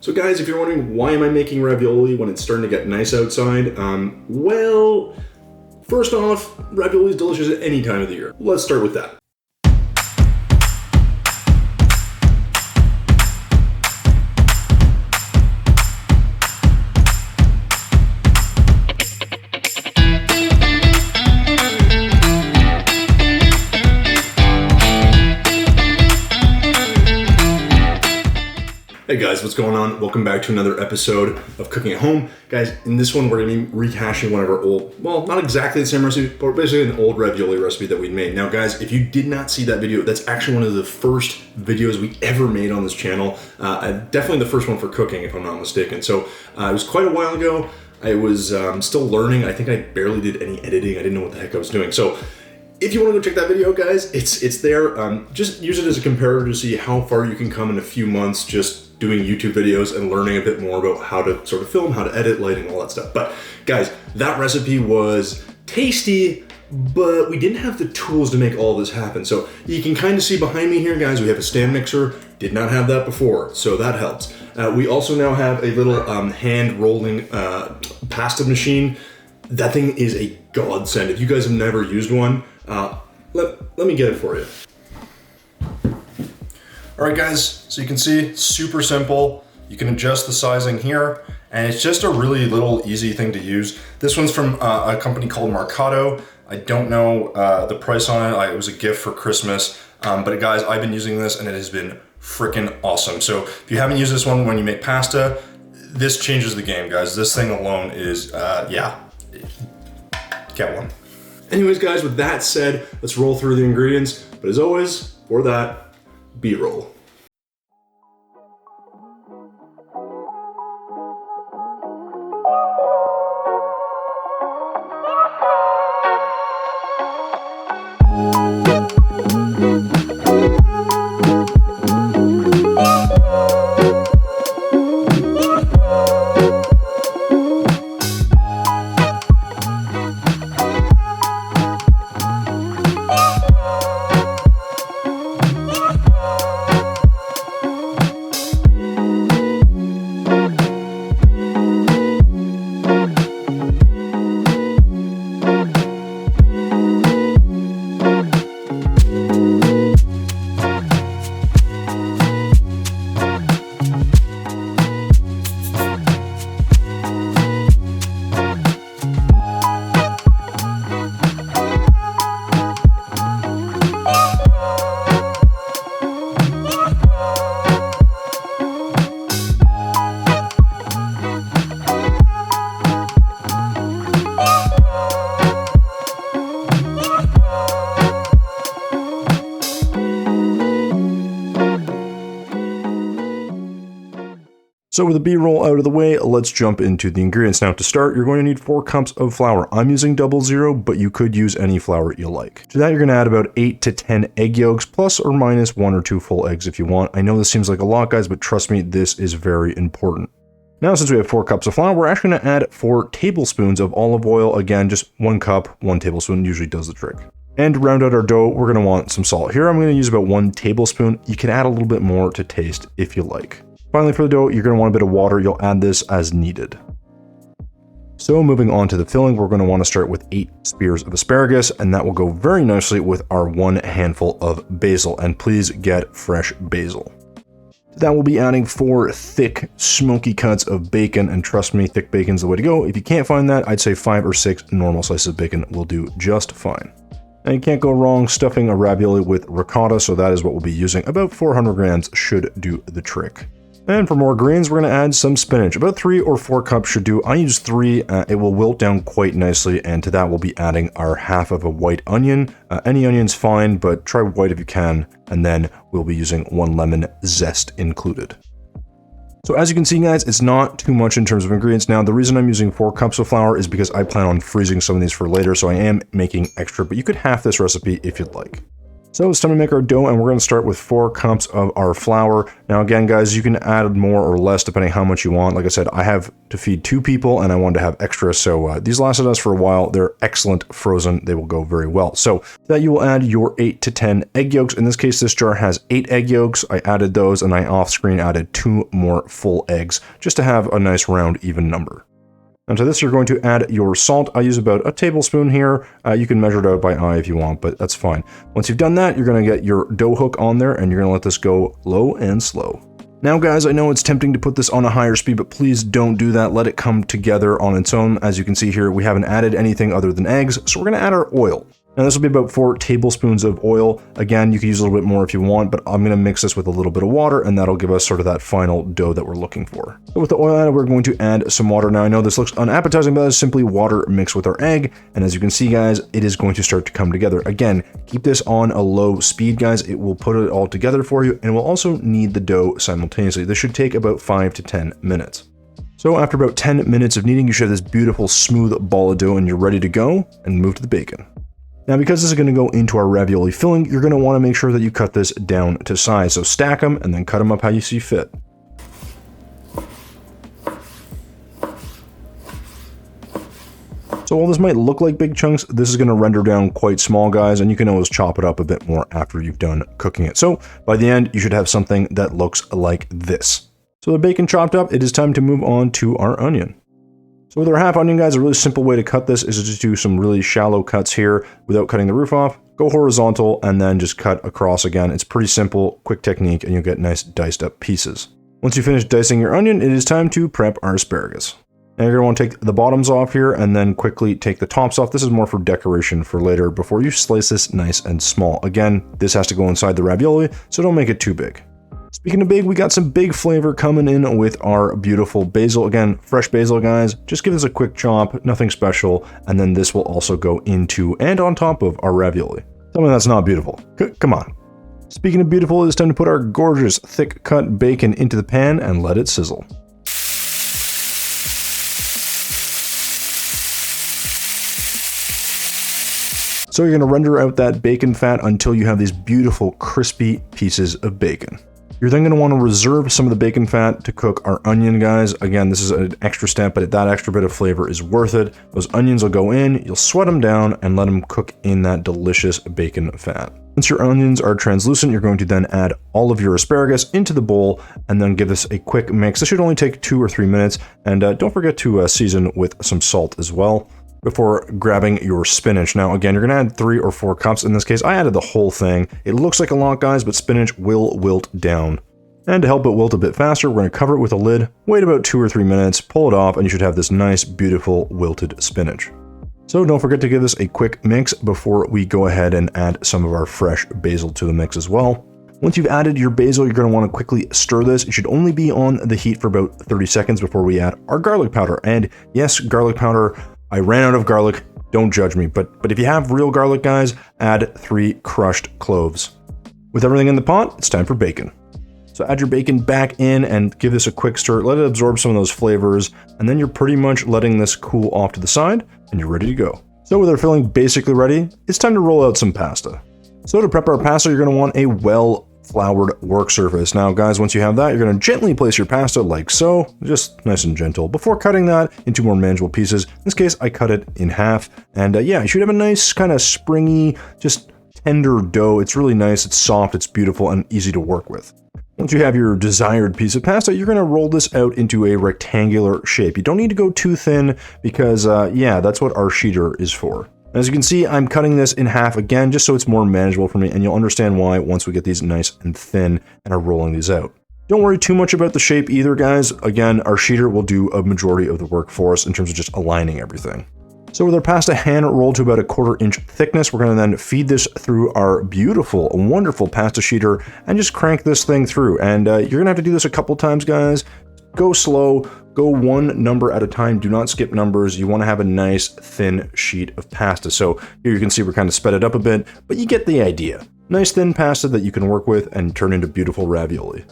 So guys, if you're wondering why am I making ravioli when it's starting to get nice outside, well, first off, ravioli is delicious at any time of the year. Let's start with that. Hey guys, what's going on? Welcome back to another episode of Cooking at Home. Guys, in this one, we're going to be rehashing one of our old, well, not exactly the same recipe, but basically an old ravioli recipe that we'd made. Now guys, if you did not see that video, that's actually one of the first videos we ever made on this channel. Definitely the first one for cooking, if I'm not mistaken. So it was quite a while ago. I was still learning. I think I barely did any editing. I didn't know what the heck I was doing. So if you want to go check that video, guys, it's there. Just use it as a comparator to see how far you can come in a few months just doing YouTube videos and learning a bit more about how to sort of film, how to edit, lighting, all that stuff. But guys, that recipe was tasty, but we didn't have the tools to make all this happen. So you can kind of see behind me here, guys, we have a stand mixer. Did not have that before, so that helps. We also now have a little hand rolling pasta machine. That thing is a godsend. If you guys have never used one, let me get it for you. All right guys, so you can see, super simple. You can adjust the sizing here, and it's just a really little easy thing to use. This one's from a company called Mercado. I don't know the price on it. It was a gift for Christmas. But guys, I've been using this and it has been freaking awesome. So if you haven't used this one when you make pasta, this changes the game, guys. This thing alone is, yeah, get one. Anyways, guys, with that said, let's roll through the ingredients. But as always, for that, B-roll. So with the B-roll out of the way, let's jump into the ingredients. Now to start, you're going to need 4 cups of flour. I'm using 00, but you could use any flour you like. To that, you're going to add about 8 to 10 egg yolks, plus or minus 1 or 2 full eggs if you want. I know this seems like a lot, guys, but trust me, this is very important. Now, since we have 4 cups of flour, we're actually going to add 4 tablespoons of olive oil. Again, just 1 cup, 1 tablespoon usually does the trick. And to round out our dough, we're going to want some salt. Here, I'm going to use about 1 tablespoon. You can add a little bit more to taste if you like. Finally, for the dough, you're going to want a bit of water. You'll add this as needed. So moving on to the filling, we're going to want to start with 8 spears of asparagus, and that will go very nicely with our 1 handful of basil. And please get fresh basil. That will be adding 4 thick, smoky cuts of bacon, and trust me, thick bacon's the way to go. If you can't find that, I'd say 5 or 6 normal slices of bacon will do just fine. And you can't go wrong stuffing a ravioli with ricotta, so that is what we'll be using. About 400 grams should do the trick. And for more greens, we're going to add some spinach. About 3 or 4 cups should do. I use 3. It will wilt down quite nicely, and to that we'll be adding our half of a white onion. Any onion's fine, but try white if you can, and then we'll be using 1 lemon zest included. So as you can see, guys, it's not too much in terms of ingredients. Now, the reason I'm using 4 cups of flour is because I plan on freezing some of these for later, so I am making extra, but you could half this recipe if you'd like. So it's time to make our dough, and we're going to start with 4 cups of our flour. Now again, guys, you can add more or less depending how much you want. Like I said, I have to feed 2 people, and I wanted to have extra, so these lasted us for a while. They're excellent frozen. They will go very well. So that you will add your 8 to 10 egg yolks. In this case, this jar has 8 egg yolks. I added those, and I off-screen added 2 more full eggs, just to have a nice round, even number. And to this, you're going to add your salt. I use about a tablespoon here. You can measure it out by eye if you want, but that's fine. Once you've done that, you're going to get your dough hook on there, and you're going to let this go low and slow. Now, guys, I know it's tempting to put this on a higher speed, but please don't do that. Let it come together on its own. As you can see here, we haven't added anything other than eggs, so we're going to add our oil. Now this will be about 4 tablespoons of oil. Again, you can use a little bit more if you want, but I'm going to mix this with a little bit of water, and that'll give us sort of that final dough that we're looking for. So with the oil added, we're going to add some water. Now I know this looks unappetizing, but it's simply water mixed with our egg. And as you can see, guys, it is going to start to come together. Again, keep this on a low speed, guys. It will put it all together for you, and we'll also knead the dough simultaneously. This should take about 5 to 10 minutes. So after about 10 minutes of kneading, you should have this beautiful smooth ball of dough, and you're ready to go and move to the bacon. Now, because this is going to go into our ravioli filling, you're going to want to make sure that you cut this down to size. So stack them and then cut them up how you see fit. So while this might look like big chunks, this is going to render down quite small, guys, and you can always chop it up a bit more after you've done cooking it. So by the end, you should have something that looks like this. So the bacon chopped up, it is time to move on to our onion. So with our half onion, guys, a really simple way to cut this is to just do some really shallow cuts here without cutting the roof off. Go horizontal and then just cut across again. It's pretty simple, quick technique, and you'll get nice diced up pieces. Once you finish dicing your onion, it is time to prep our asparagus. Now you're going to want to take the bottoms off here and then quickly take the tops off. This is more for decoration for later before you slice this nice and small. Again, this has to go inside the ravioli, so don't make it too big. Speaking of big, we got some big flavor coming in with our beautiful basil. Again, fresh basil, guys. Just give this a quick chop, nothing special, and then this will also go into and on top of our ravioli. Tell me that's not beautiful. Come on. Speaking of beautiful, it's time to put our gorgeous thick cut bacon into the pan and let it sizzle. So you're going to render out that bacon fat until you have these beautiful crispy pieces of bacon. You're then going to want to reserve some of the bacon fat to cook our onion, guys. Again, this is an extra step, but that extra bit of flavor is worth it. Those onions will go in, you'll sweat them down, and let them cook in that delicious bacon fat. Once your onions are translucent, you're going to then add all of your asparagus into the bowl, and then give this a quick mix. This should only take 2 or 3 minutes, and don't forget to season with some salt as well before grabbing your spinach. Now, again, you're going to add 3 or 4 cups. In this case, I added the whole thing. It looks like a lot, guys, but spinach will wilt down. And to help it wilt a bit faster, we're going to cover it with a lid, wait about 2 or 3 minutes, pull it off, and you should have this nice, beautiful, wilted spinach. So don't forget to give this a quick mix before we go ahead and add some of our fresh basil to the mix as well. Once you've added your basil, you're going to want to quickly stir this. It should only be on the heat for about 30 seconds before we add our garlic powder. And yes, garlic powder. I ran out of garlic, don't judge me, but if you have real garlic, guys, add 3 crushed cloves. With everything in the pot, it's time for bacon. So add your bacon back in and give this a quick stir, let it absorb some of those flavors, and then you're pretty much letting this cool off to the side, and you're ready to go. So with our filling basically ready, it's time to roll out some pasta. So to prep our pasta, you're going to want a well-floured work surface. Now, guys, once you have that, you're going to gently place your pasta like so, just nice and gentle, before cutting that into more manageable pieces. In this case, I cut it in half, and yeah, you should have a nice kind of springy, just tender dough. It's really nice, it's soft, it's beautiful, and easy to work with. Once you have your desired piece of pasta, you're going to roll this out into a rectangular shape. You don't need to go too thin because, yeah, that's what our sheeter is for. As you can see, I'm cutting this in half again, just so it's more manageable for me, and you'll understand why once we get these nice and thin and are rolling these out. Don't worry too much about the shape either, guys. Again, our sheeter will do a majority of the work for us in terms of just aligning everything. So with our pasta hand rolled to about a 1/4 inch thickness, we're going to then feed this through our beautiful, wonderful pasta sheeter and just crank this thing through. And you're going to have to do this a couple times, guys. Go slow, go 1 number at a time. Do not skip numbers. You want to have a nice thin sheet of pasta. So here you can see we're kind of sped it up a bit, but you get the idea. Nice thin pasta that you can work with and turn into beautiful ravioli.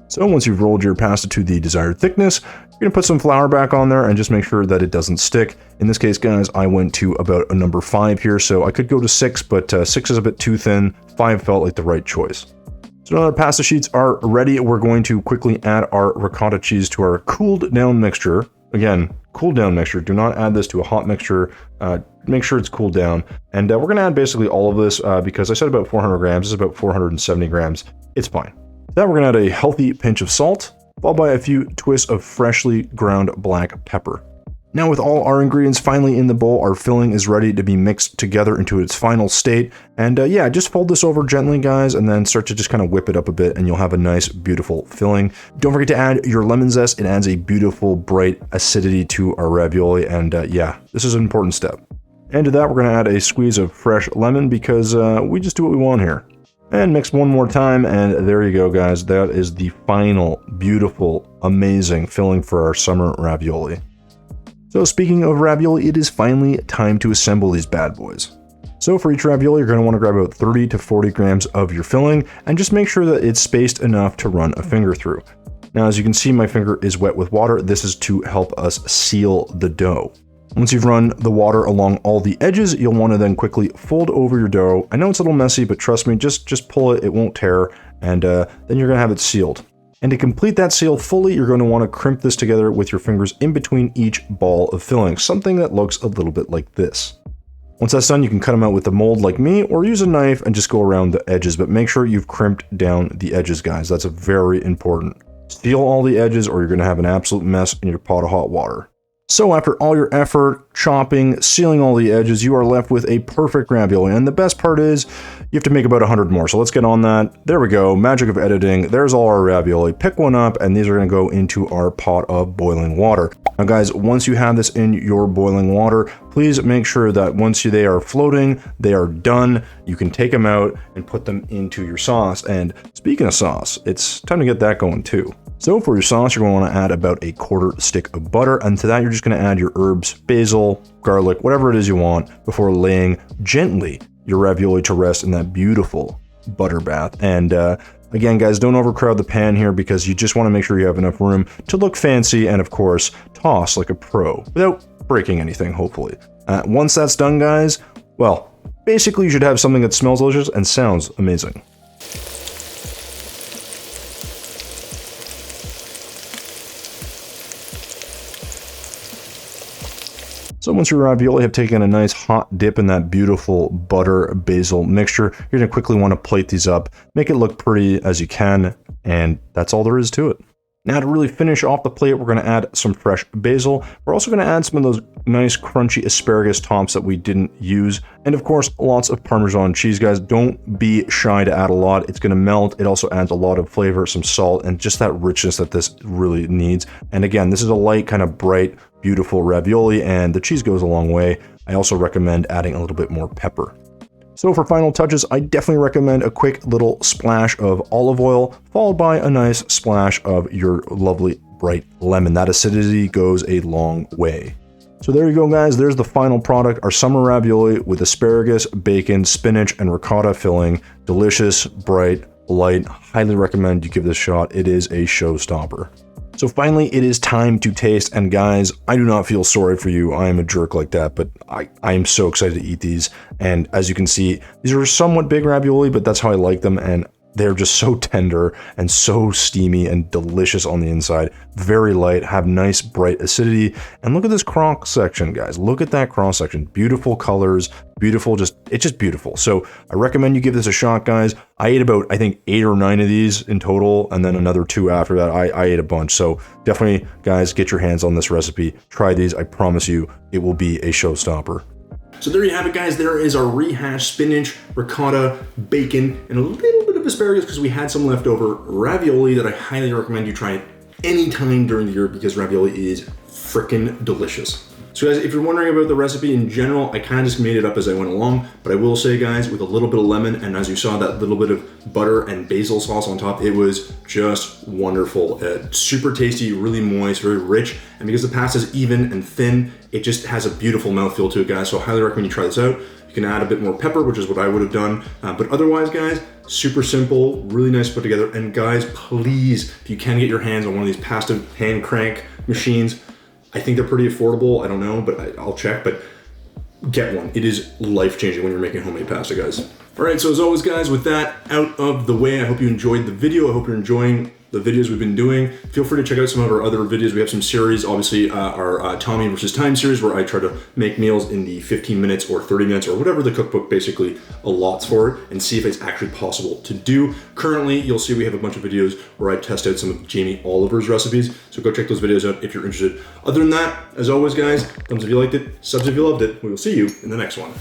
So once you've rolled your pasta to the desired thickness, you're going to put some flour back on there and just make sure that it doesn't stick. In this case, guys, I went to about a number 5 here, so I could go to 6, but 6 is a bit too thin. 5 felt like the right choice. So now our pasta sheets are ready. We're going to quickly add our ricotta cheese to our cooled down mixture. Again, cooled down mixture. Do not add this to a hot mixture. Make sure it's cooled down. And we're going to add basically all of this because I said about 400 grams. This is about 470 grams. It's fine. Then we're going to add a healthy pinch of salt, followed by a few twists of freshly ground black pepper. Now with all our ingredients finally in the bowl, our filling is ready to be mixed together into its final state. And yeah, just fold this over gently, guys, and then start to just kind of whip it up a bit, and you'll have a nice, beautiful filling. Don't forget to add your lemon zest. It adds a beautiful, bright acidity to our ravioli, and yeah, this is an important step. And to that, we're going to add a squeeze of fresh lemon because we just do what we want here. And mix one more time, and there you go, guys. That is the final, beautiful, amazing filling for our summer ravioli. So speaking of ravioli, it is finally time to assemble these bad boys. So for each ravioli, you're going to want to grab about 30 to 40 grams of your filling, and just make sure that it's spaced enough to run a finger through. Now, as you can see, my finger is wet with water. This is to help us seal the dough. Once you've run the water along all the edges, you'll want to then quickly fold over your dough. I know it's a little messy, but trust me, just pull it, it won't tear, and then you're going to have it sealed. And to complete that seal fully, you're going to want to crimp this together with your fingers in between each ball of filling, something that looks a little bit like this. Once that's done, you can cut them out with a mold like me, or use a knife and just go around the edges, but make sure you've crimped down the edges, guys. That's very important. Seal all the edges, or you're going to have an absolute mess in your pot of hot water. So after all your effort, chopping, sealing all the edges, you are left with a perfect ravioli. And the best part is, you have to make about 100 more. So let's get on that. There we go. Magic of editing. There's all our ravioli. Pick one up, and these are going to go into our pot of boiling water. Now, guys, once you have this in your boiling water, please make sure that once they are floating, they are done. You can take them out and put them into your sauce. And speaking of sauce, it's time to get that going too. So for your sauce, you're going to want to add about a 1/4 stick of butter, and to that you're just going to add your herbs, basil, garlic, whatever it is you want, before laying gently your ravioli to rest in that beautiful butter bath. And again, guys, don't overcrowd the pan here because you just want to make sure you have enough room to look fancy and, of course, toss like a pro without breaking anything, hopefully. Once that's done, guys, well, basically you should have something that smells delicious and sounds amazing. So once your ravioli have taken a nice hot dip in that beautiful butter basil mixture, you're going to quickly want to plate these up, make it look pretty as you can, and that's all there is to it. Now to really finish off the plate, we're going to add some fresh basil. We're also going to add some of those nice crunchy asparagus tops that we didn't use. And of course, lots of Parmesan cheese, guys. Don't be shy to add a lot. It's going to melt. It also adds a lot of flavor, some salt, and just that richness that this really needs. And again, this is a light, kind of bright, beautiful ravioli, and the cheese goes a long way. I also recommend adding a little bit more pepper. So for final touches, I definitely recommend a quick little splash of olive oil, followed by a nice splash of your lovely bright lemon. That acidity goes a long way. So there you go, guys. There's the final product, our summer ravioli with asparagus, bacon, spinach, and ricotta filling. Delicious, bright, light. Highly recommend you give this a shot. It is a showstopper. So finally, it is time to taste, and guys, I do not feel sorry for you. I am a jerk like that, but I am so excited to eat these. And as you can see, these are somewhat big ravioli, but that's how I like them, and they're just so tender and so steamy and delicious on the inside. Very light, have nice bright acidity, and look at this cross section, guys. Look at that cross section. Beautiful colors, beautiful, it's just beautiful. So I recommend you give this a shot, guys. I ate about, I think, 8 or 9 of these in total, and then another 2 after that. I ate a bunch. So definitely, guys, get your hands on this recipe. Try these. I promise you, it will be a showstopper. So there you have it, guys. There is our rehashed spinach, ricotta, bacon, and a little bit of asparagus because we had some leftover ravioli that I highly recommend you try it anytime during the year because ravioli is freaking delicious. So guys, if you're wondering about the recipe in general, I kind of just made it up as I went along, but I will say, guys, with a little bit of lemon, and as you saw, that little bit of butter and basil sauce on top, it was just wonderful. Super tasty, really moist, very rich, and because the pasta is even and thin, it just has a beautiful mouthfeel to it, guys, so I highly recommend you try this out. You You can add a bit more pepper, which is what I would have done. But otherwise, guys, super simple, really nice to put together. And guys, please, if you can get your hands on one of these pasta hand crank machines, I think they're pretty affordable. I don't know, but I'll check, but get one. It is life-changing when you're making homemade pasta, guys. All right, so as always, guys, with that out of the way, I hope you enjoyed the video. I hope you're enjoying the videos we've been doing. Feel free to check out some of our other videos. We have some series, obviously our Tommy versus Time series, where I try to make meals in the 15 minutes or 30 minutes or whatever the cookbook basically allots for it, and see if it's actually possible to do. Currently, you'll see we have a bunch of videos where I test out some of Jamie Oliver's recipes, so go check those videos out if you're interested. Other than that, as always, guys, thumbs if you liked it, subs if you loved it. We will see you in the next one.